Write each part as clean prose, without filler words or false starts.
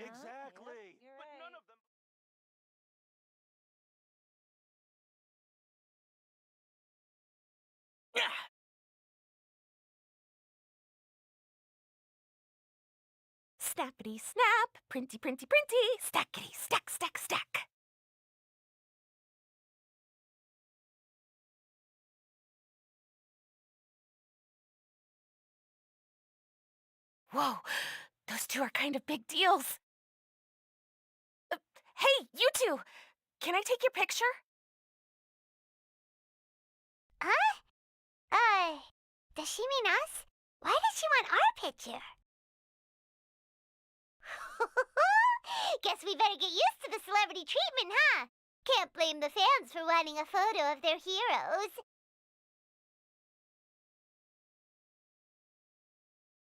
Exactly. Yep, you're But none right. of them. Snappity snap, printy printy printy, stackity stack stack stack. Whoa, those two are kind of big deals. Hey, you two! Can I take your picture? Huh? Does she mean us? Why does she want our picture? Guess we better get used to the celebrity treatment, huh? Can't blame the fans for wanting a photo of their heroes.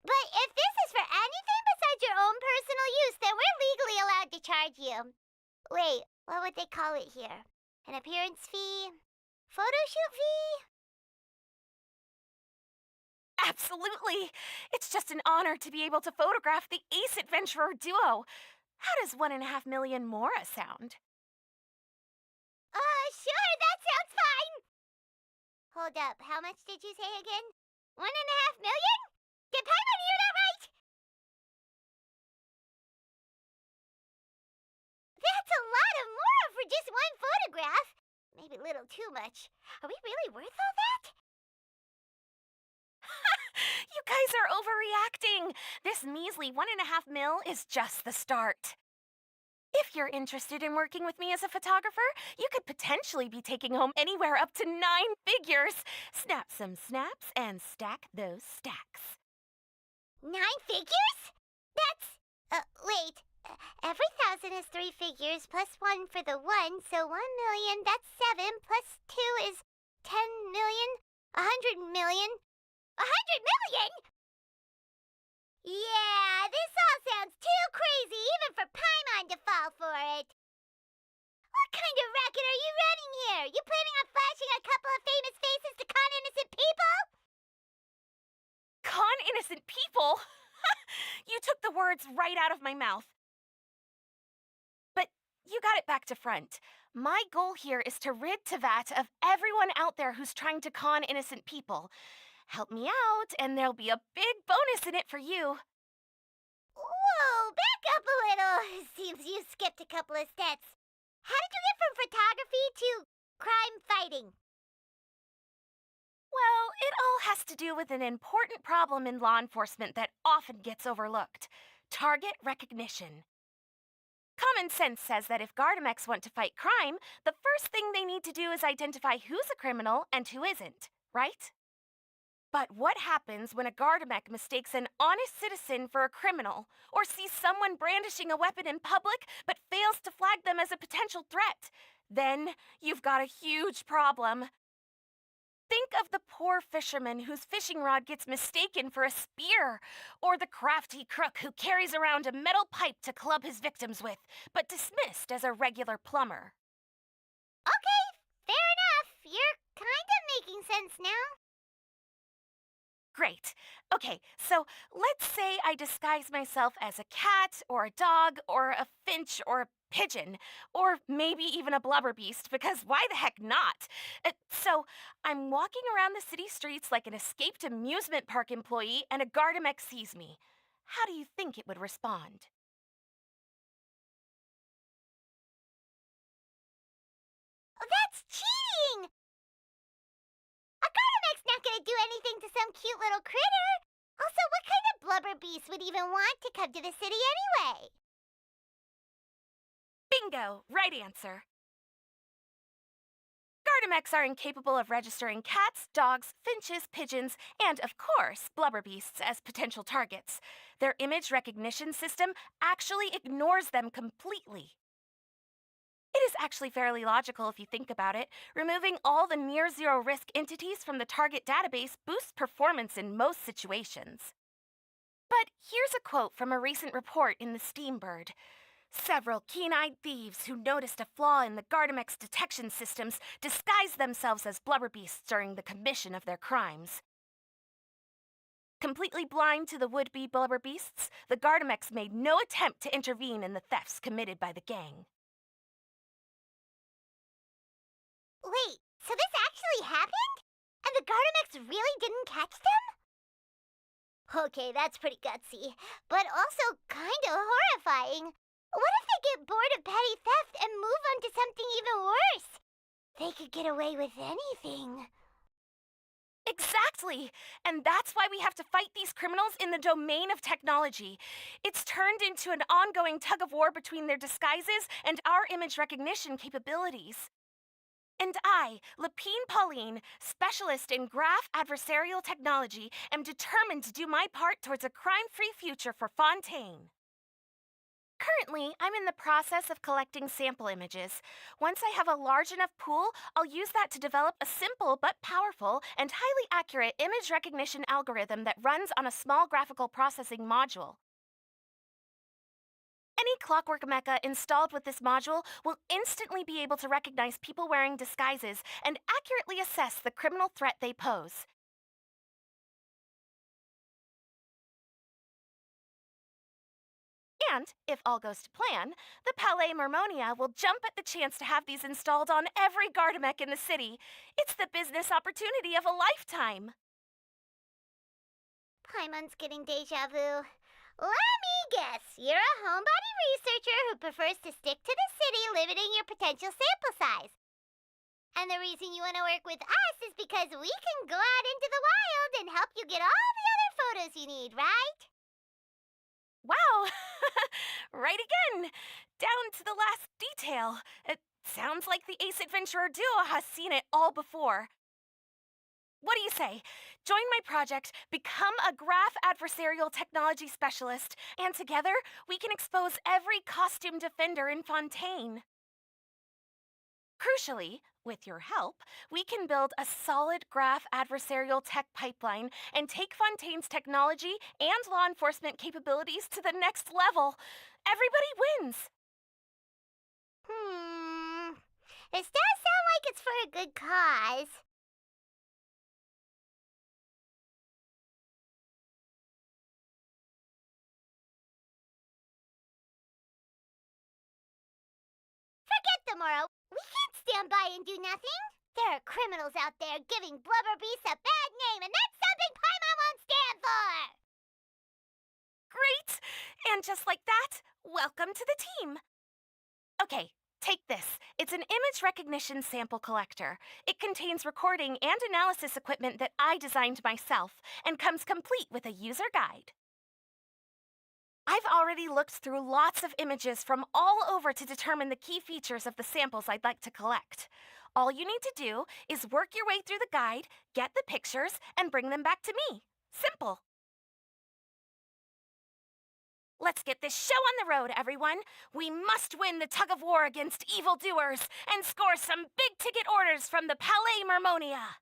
But if this is for anything besides your own personal use, then we're legally allowed to charge you. Wait, what would they call it here? An appearance fee? Photo shoot fee? Absolutely! It's just an honor to be able to photograph the Ace Adventurer duo. How does 1.5 million Mora sound? Sure, that sounds fine. Hold up, how much did you say again? 1.5 million? Did Paimon hear that right? That's a lot of Mora for just one photograph. Maybe a little too much. Are we really worth all that? You guys are overreacting. This measly 1.5 mil is just the start. If you're interested in working with me as a photographer, you could potentially be taking home anywhere up to 9 figures. Snap some snaps and stack those stacks. 9 figures? That's... wait. Every 1,000 is 3 figures, plus 1 for the 1, so 1 million, that's 7, plus 2 is 10 million, 100 million. 100 million? Yeah, this all sounds too crazy even for Paimon to fall for it. What kind of racket are you running here? You planning on flashing a couple of famous faces to con innocent people? Con innocent people? You took the words right out of my mouth. But you got it back to front. My goal here is to rid Tevat of everyone out there who's trying to con innocent people. Help me out, and there'll be a big bonus in it for you. Whoa, back up a little. Seems you skipped a couple of steps. How did you get from photography to crime fighting? Well, it all has to do with an important problem in law enforcement that often gets overlooked: target recognition. Common sense says that if Gardamex want to fight crime, the first thing they need to do is identify who's a criminal and who isn't, right? But what happens when a Gardamek mistakes an honest citizen for a criminal, or sees someone brandishing a weapon in public but fails to flag them as a potential threat? Then you've got a huge problem. Think of the poor fisherman whose fishing rod gets mistaken for a spear, or the crafty crook who carries around a metal pipe to club his victims with, but dismissed as a regular plumber. Okay, fair enough. You're kind of making sense now. Great. Okay, so let's say I disguise myself as a cat, or a dog, or a finch, or a pigeon, or maybe even a blubber beast, because why the heck not? So I'm walking around the city streets like an escaped amusement park employee, and a Gardamex sees me. How do you think it would respond? Oh, that's cheating! A Gardamex not gonna do anything to some cute little critter. Also, what kind of blubber beast would even want to come to the city anyway? Bingo! Right answer. Gardamex are incapable of registering cats, dogs, finches, pigeons, and, of course, blubber beasts as potential targets. Their image recognition system actually ignores them completely. It is actually fairly logical if you think about it. Removing all the near-zero risk entities from the target database boosts performance in most situations. But here's a quote from a recent report in the Steambird. Several keen-eyed thieves who noticed a flaw in the Gardamex detection systems disguised themselves as blubber beasts during the commission of their crimes. Completely blind to the would-be blubber beasts, the Gardamex made no attempt to intervene in the thefts committed by the gang. Wait, so this actually happened? And the Gardamex really didn't catch them? Okay, that's pretty gutsy, but also kinda horrifying. What if they get bored of petty theft and move on to something even worse? They could get away with anything. Exactly! And that's why we have to fight these criminals in the domain of technology. It's turned into an ongoing tug of war between their disguises and our image recognition capabilities. And I, Lapine Pauline, specialist in graph adversarial technology, am determined to do my part towards a crime-free future for Fontaine. Currently, I'm in the process of collecting sample images. Once I have a large enough pool, I'll use that to develop a simple but powerful and highly accurate image recognition algorithm that runs on a small graphical processing module. Any clockwork mecha installed with this module will instantly be able to recognize people wearing disguises and accurately assess the criminal threat they pose. And, if all goes to plan, the Palais Mermonia will jump at the chance to have these installed on every Gardamek in the city. It's the business opportunity of a lifetime. Paimon's getting deja vu. Let me guess, you're a homebody researcher who prefers to stick to the city, limiting your potential sample size. And the reason you want to work with us is because we can go out into the wild and help you get all the other photos you need, right? Wow! Right again! Down to the last detail. It sounds like the Ace Adventurer duo has seen it all before. What do you say? Join my project, become a graph adversarial technology specialist, and together we can expose every costume defender in Fontaine. Crucially, with your help, we can build a solid graph adversarial tech pipeline and take Fontaine's technology and law enforcement capabilities to the next level. Everybody wins! This does sound like it's for a good cause. Forget tomorrow. We can't stand by and do nothing. There are criminals out there giving blubber beasts a bad name, and that's something Paimon won't stand for! Great! And just like that, welcome to the team. Okay, take this. It's an image recognition sample collector. It contains recording and analysis equipment that I designed myself and comes complete with a user guide. I've already looked through lots of images from all over to determine the key features of the samples I'd like to collect. All you need to do is work your way through the guide, get the pictures, and bring them back to me. Simple. Let's get this show on the road, everyone. We must win the tug of war against evildoers and score some big-ticket orders from the Palais Mermonia.